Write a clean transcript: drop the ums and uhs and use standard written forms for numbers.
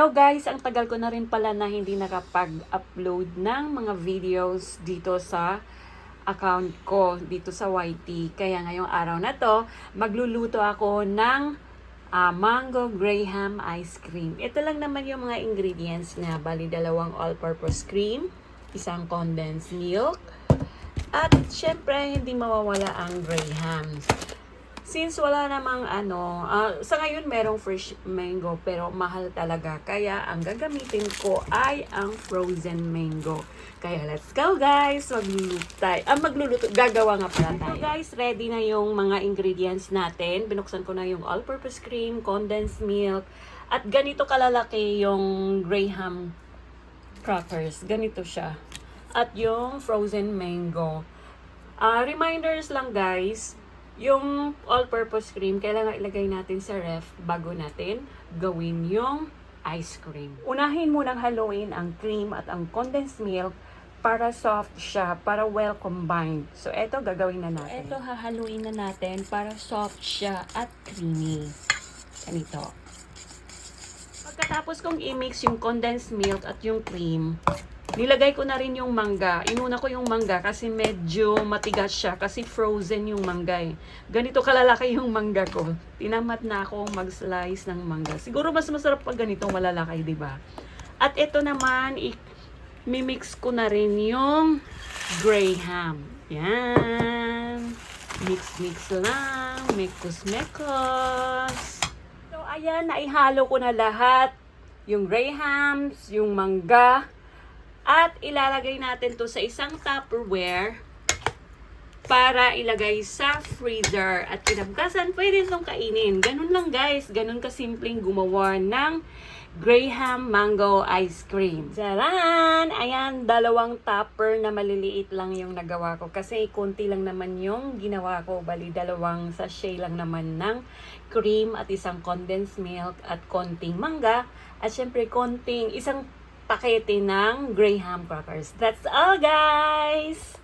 Hello guys, ang tagal ko na rin pala na hindi nakapag-upload ng mga videos dito sa account ko, dito sa YT. Kaya ngayong araw na to, magluluto ako ng mango graham ice cream. Ito lang naman yung mga ingredients na bali 2 all-purpose cream, 1 condensed milk, at syempre hindi mawawala ang graham. Since wala namang sa ngayon merong fresh mango pero mahal talaga. Kaya ang gagamitin ko ay ang frozen mango. Kaya let's go guys! Gagawa nga pala tayo. So guys, ready na yung mga ingredients natin. Binuksan ko na yung all-purpose cream, condensed milk, at ganito kalalaki yung graham crackers. Ganito siya. At yung frozen mango. Reminders lang guys, yung all-purpose cream, kailangan ilagay natin sa ref bago natin gawin yung ice cream. Unahin munang haluin ang cream at ang condensed milk para soft siya, para well combined. So, eto gagawin na natin. Eto hahaluin na natin para soft siya at creamy. Ganito. Pagkatapos kong i-mix yung condensed milk at yung cream, nilagay ko na rin yung mangga. Inuna ko yung mangga kasi medyo matigas siya kasi frozen yung mangga eh. Ganito kalalaki yung mangga ko. Tinamad na ako mag-slice ng mangga. Siguro mas masarap pag ganito malalaki, di ba? At ito naman, mimix ko na rin yung graham. Yan. Mix lang. Mekos. So, ayan, naihalo ko na lahat. Yung grahams, yung mangga. At ilalagay natin to sa isang Tupperware para ilagay sa freezer. At kinabukasan, pwede itong kainin. Ganun lang guys. Ganun kasimpleng gumawa ng graham mango ice cream. Charan! Ayan, 2 tupper na maliliit lang yung nagawa ko. Kasi konti lang naman yung ginawa ko. Bali, 2 sachet lang naman ng cream at 1 condensed milk at konting mangga. At syempre, konting 1 pakete ng graham crackers. That's all, guys!